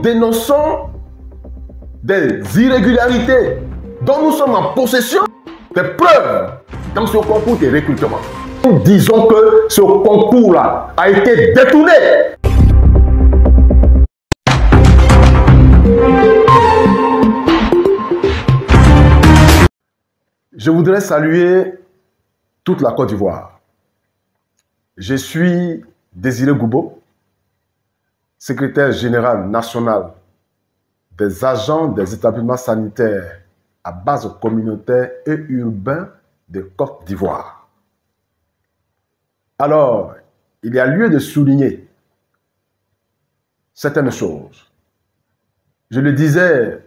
dénonçons des irrégularités dont nous sommes en possession des preuves dans ce concours de recrutement. Nous disons que ce concours-là a été détourné. Je voudrais saluer toute la Côte d'Ivoire. Je suis Désiré Goubo, secrétaire général national des agents des établissements sanitaires à base communautaire et urbain de Côte d'Ivoire. Alors, il y a lieu de souligner certaines choses. Je le disais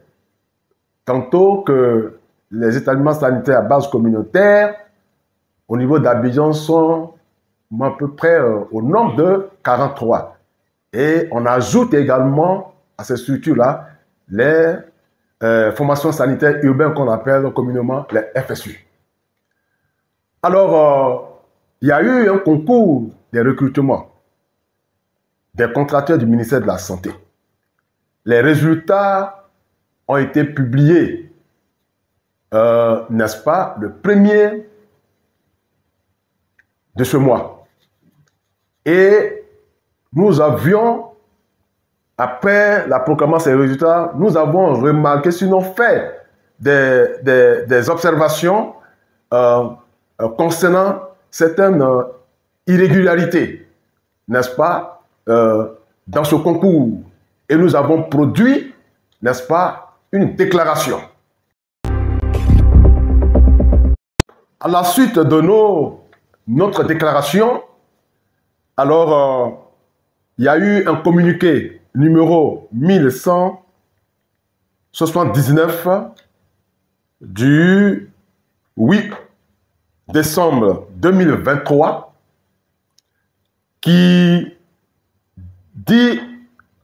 tantôt que les établissements sanitaires à base communautaire au niveau d'Abidjan sont à peu près au nombre de 43. Et on ajoute également à ces structures-là les formations sanitaires urbaines qu'on appelle communément les FSU. Alors, il y a eu un concours de recrutement des contracteurs du ministère de la Santé. Les résultats ont été publiés, n'est-ce pas, le 1er de ce mois. Et nous avions, après la proclamation des résultats, nous avons remarqué, sinon fait des observations concernant certaines irrégularités, n'est-ce pas, dans ce concours. Et nous avons produit, n'est-ce pas, une déclaration. À la suite de notre déclaration, alors, il y a eu un communiqué numéro 1179 du 8 décembre 2023 qui dit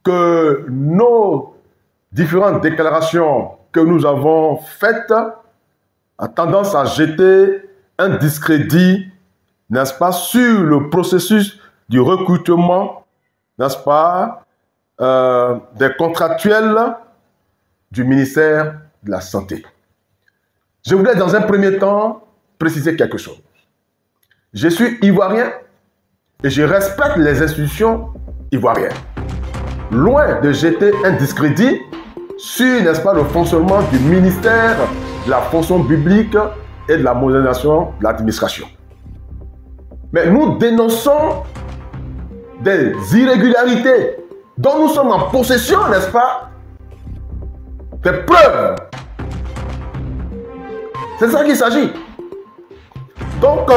que nos différentes déclarations que nous avons faites a tendance à jeter un discrédit, n'est-ce pas, sur le processus du recrutement, n'est-ce pas, des contractuels du ministère de la Santé. Je voudrais dans un premier temps préciser quelque chose. Je suis ivoirien et je respecte les institutions ivoiriennes. Loin de jeter un discrédit sur, n'est-ce pas, le fonctionnement du ministère de la fonction publique et de la modernisation de l'administration. Mais nous dénonçons des irrégularités dont nous sommes en possession, n'est-ce pas, des preuves. C'est ça qu'il s'agit. Donc,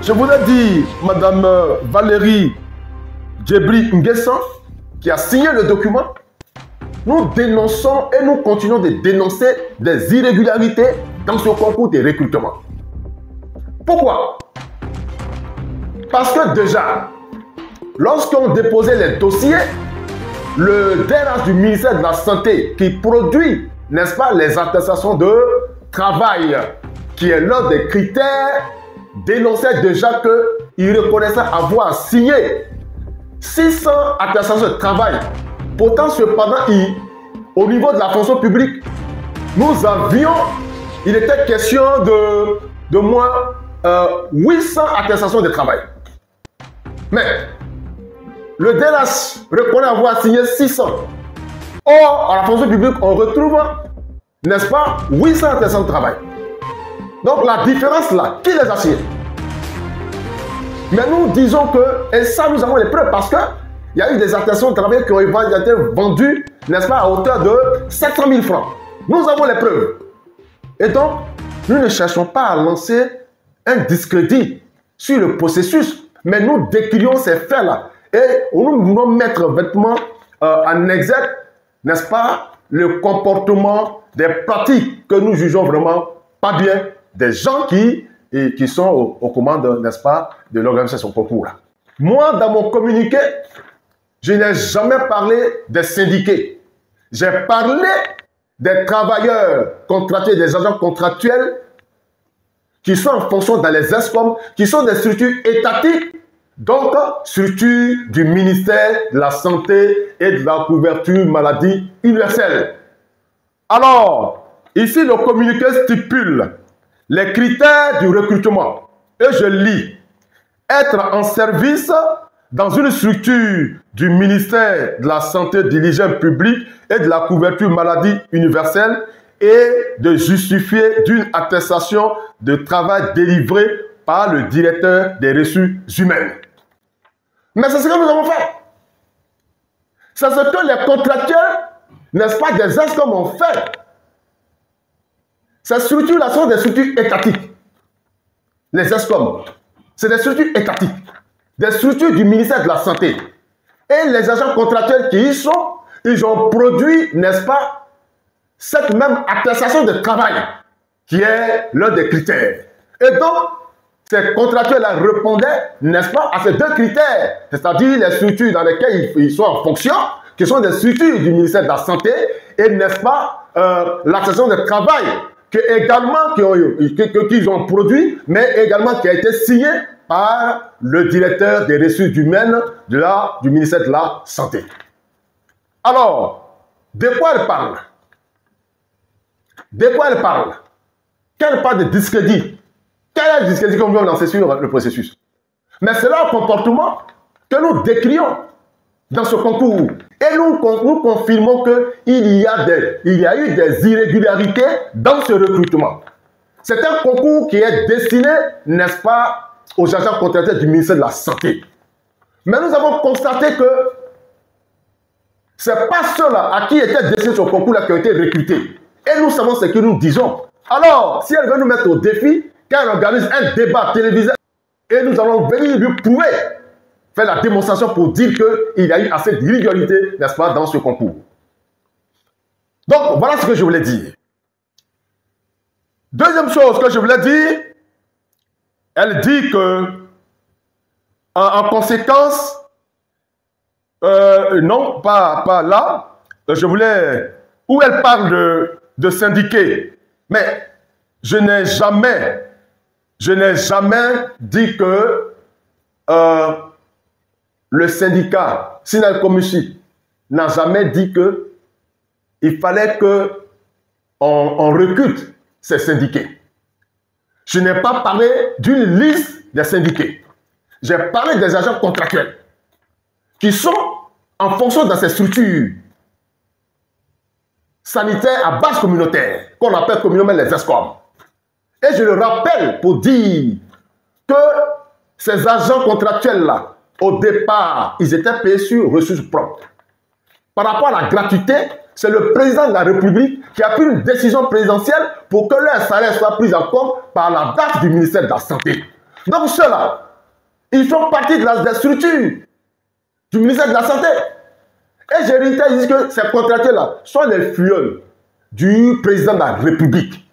je voudrais dire, Madame Valérie Djebri Nguessan, qui a signé le document, nous dénonçons et nous continuons de dénoncer des irrégularités dans ce concours de recrutement. Pourquoi? Parce que déjà, lorsqu'on déposait les dossiers, le DRH du ministère de la Santé qui produit, n'est-ce pas, les attestations de travail, qui est l'un des critères, dénonçait déjà qu'il reconnaissait avoir signé 600 attestations de travail. Pourtant, cependant, au niveau de la fonction publique, il était question de moins 800 attestations de travail. Mais le DRH reconnaît avoir signé 600. Or, à la fonction publique, on retrouve, n'est-ce pas, 800 attestations de travail. Donc la différence là, qui les a signés? Mais nous disons que, et ça nous avons les preuves, parce qu'il y a eu des attestations de travail qui ont été vendues, n'est-ce pas, à hauteur de 700 000 francs. Nous avons les preuves. Et donc, nous ne cherchons pas à lancer un discrédit sur le processus, mais nous décrions ces faits-là. Et nous voulons mettre vêtements en exergue, n'est-ce pas, le comportement des pratiques que nous jugeons vraiment pas bien, des gens qui sont aux commandes, n'est-ce pas, de l'organisation concours-là. Moi, dans mon communiqué, je n'ai jamais parlé des syndiqués. J'ai parlé des travailleurs contractuels, des agents contractuels qui sont en fonction dans les ESCOM, qui sont des structures étatiques Donc, structure du ministère de la Santé et de la couverture maladie universelle. Alors, ici, le communiqué stipule les critères du recrutement. Et je lis, être en service dans une structure du ministère de la Santé, de l'hygiène publique et de la couverture maladie universelle et de justifier d'une attestation de travail délivrée par le directeur des ressources humaines. Mais c'est ce que nous avons fait. C'est ce que les contractuels, n'est-ce pas, des ESCOM ont fait. Ces structures-là sont des structures étatiques. Les ESCOM, c'est des structures étatiques, des structures du ministère de la Santé. Et les agents contractuels qui y sont, ils ont produit, n'est-ce pas, cette même attestation de travail qui est l'un des critères. Et donc, ces contractuels-là répondaient, n'est-ce pas, à ces deux critères, c'est-à-dire les structures dans lesquelles ils sont en fonction, qui sont des structures du ministère de la Santé, et n'est-ce pas, l'attestation de travail qu'ils ont produit, mais également qui a été signé par le directeur des ressources humaines du ministère de la Santé. Alors, de quoi elle parle? De quoi elle parle? Quelle part de discrédit? Quel est le discrédit qu'on veut lancer sur le processus? Mais c'est là un comportement que nous décrions dans ce concours. Et nous confirmons qu'il y a eu des irrégularités dans ce recrutement. C'est un concours qui est destiné, n'est-ce pas, aux agents contractuels du ministère de la Santé. Mais nous avons constaté que ce n'est pas ceux-là à qui était destiné ce concours-là qui ont été recrutés. Et nous savons ce que nous disons. Alors, si elle veut nous mettre au défi, qu'elle organise un débat télévisé, et nous allons venir lui prouver, faire la démonstration pour dire qu'il y a eu assez d'irrégularité, n'est-ce pas, dans ce concours. Donc, voilà ce que je voulais dire. Deuxième chose que je voulais dire, elle dit que, en conséquence, non, pas là, je voulais, où elle parle de syndiqués, mais je n'ai jamais dit que le syndicat, Sinal Komusi, n'a jamais dit qu'il fallait qu'on recrute ces syndiqués. Je n'ai pas parlé d'une liste des syndiqués. J'ai parlé des agents contractuels qui sont en fonction de ces structures sanitaires à base communautaire, qu'on appelle communément les ESCOM. Et je le rappelle pour dire que ces agents contractuels-là, au départ, ils étaient payés sur ressources propres. Par rapport à la gratuité, c'est le président de la République qui a pris une décision présidentielle pour que leur salaire soit pris en compte par la date du ministère de la Santé. Donc ceux-là, ils font partie de la structure du ministère de la Santé. Et j'ai dit que ces contractuels-là sont les filleuls du président de la République.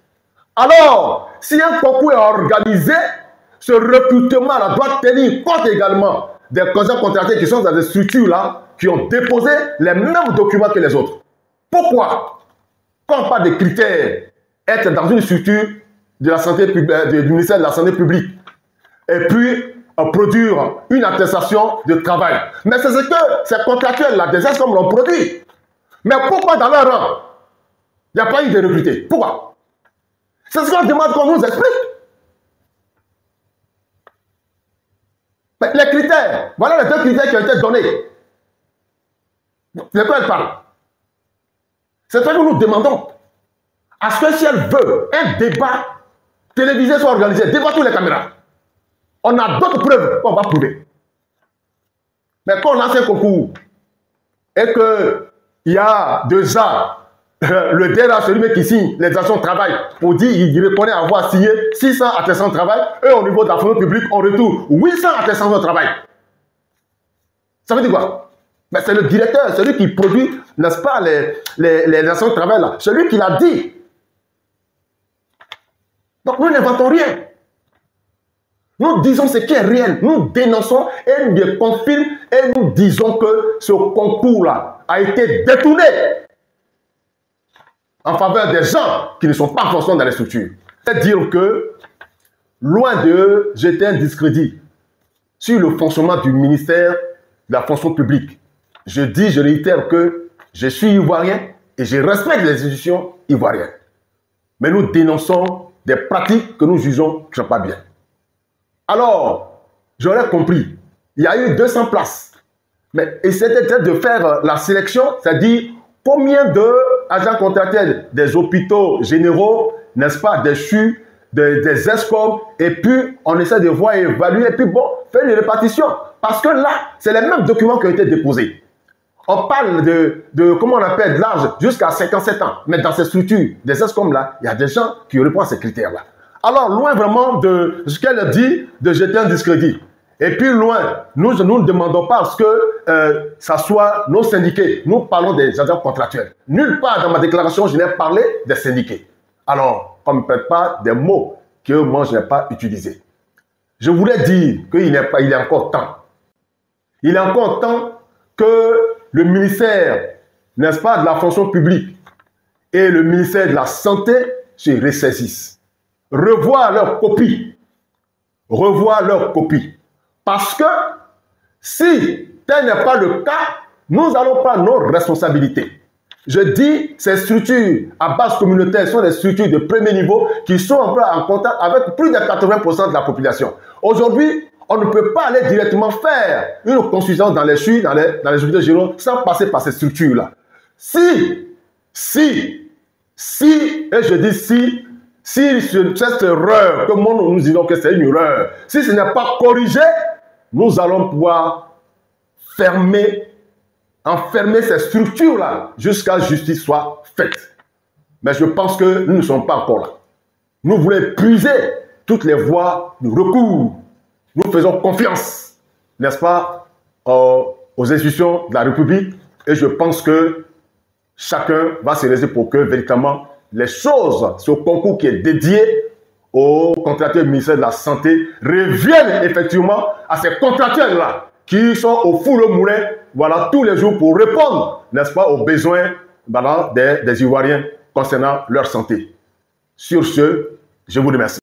Alors, si un concours est organisé, ce recrutement-là doit tenir compte également des agents contractuels qui sont dans des structures-là, qui ont déposé les mêmes documents que les autres. Pourquoi? Quand on parle de critères, être dans une structure de la santé publique, du ministère de la Santé publique, et puis produire une attestation de travail. Mais c'est ce que ces contractuels-là, des ESCOM l'ont produit. Mais pourquoi dans leur rang, il n'y a pas eu de recrutés? Pourquoi? C'est ce qu'on demande qu'on nous explique. Mais les critères, voilà les deux critères qui ont été donnés. De quoi elle parle? C'est ce que nous demandons. À ce que si elle veut un débat télévisé soit organisé devant toutes les caméras, on a d'autres preuves qu'on va prouver. Mais quand on lance un concours et qu'il y a 2 ans, le DRH, celui qui signe les actions de travail, pour dire qu'il reconnaît avoir signé 600 attestations de travail, et au niveau de la fonction publique, on retourne 800 attestations de travail. Ça veut dire quoi? Mais c'est le directeur, celui qui produit, n'est-ce pas, les actions de travail là, celui qui l'a dit. Donc nous n'inventons rien. Nous disons ce qui est réel, nous dénonçons et nous le confirmons et nous disons que ce concours-là a été détourné en faveur des gens qui ne sont pas en fonction dans les structures. C'est-à-dire que, loin de jeter un discrédit sur le fonctionnement du ministère de la fonction publique. Je dis, je réitère que je suis ivoirien et je respecte les institutions ivoiriennes. Mais nous dénonçons des pratiques que nous jugeons qui ne sont pas bien. Alors, j'aurais compris, il y a eu 200 places. Mais c'était de faire la sélection, c'est-à-dire combien d'agents contractuels des hôpitaux généraux, n'est-ce pas, des CHU, des ESCOM, et puis on essaie de voir et évaluer, et puis bon, faire une répartition. Parce que là, c'est les mêmes documents qui ont été déposés. On parle de comment on appelle, de l'âge jusqu'à 57 ans. Mais dans ces structures, des ESCOM là, il y a des gens qui répondent à ces critères-là. Alors, loin vraiment de ce qu'elle dit, de jeter un discrédit. Et puis loin, nous ne demandons pas à ce que ça soit nos syndiqués. Nous parlons des agents contractuels. Nulle part dans ma déclaration, je n'ai parlé des syndiqués. Alors, qu'on ne me prête pas des mots que moi, je n'ai pas utilisés. Je voulais dire qu'il est encore temps. Il est encore temps que le ministère, n'est-ce pas, de la fonction publique et le ministère de la Santé se ressaisissent. Revoir leurs copies. Revoir leurs copies. Parce que si tel n'est pas le cas, nous allons prendre nos responsabilités. Je dis, ces structures à base communautaire sont des structures de premier niveau qui sont en contact avec plus de 80% de la population. Aujourd'hui, on ne peut pas aller directement faire une consultation dans les CHU, dans les hôpitaux généraux, sans passer par ces structures-là. Si, et je dis si cette erreur, que nous disons que c'est une erreur, si ce n'est pas corrigé, nous allons pouvoir enfermer ces structures-là jusqu'à justice soit faite. Mais je pense que nous ne sommes pas encore là. Nous voulons épuiser toutes les voies de recours. Nous faisons confiance, n'est-ce pas, aux institutions de la République. Et je pense que chacun va se réaliser pour que véritablement les choses, ce concours qui est dédié aux contractuels du ministère de la Santé, reviennent effectivement à ces contractuels-là qui sont au four au moulin, voilà, tous les jours pour répondre, n'est-ce pas, aux besoins voilà, des Ivoiriens concernant leur santé. Sur ce, je vous remercie.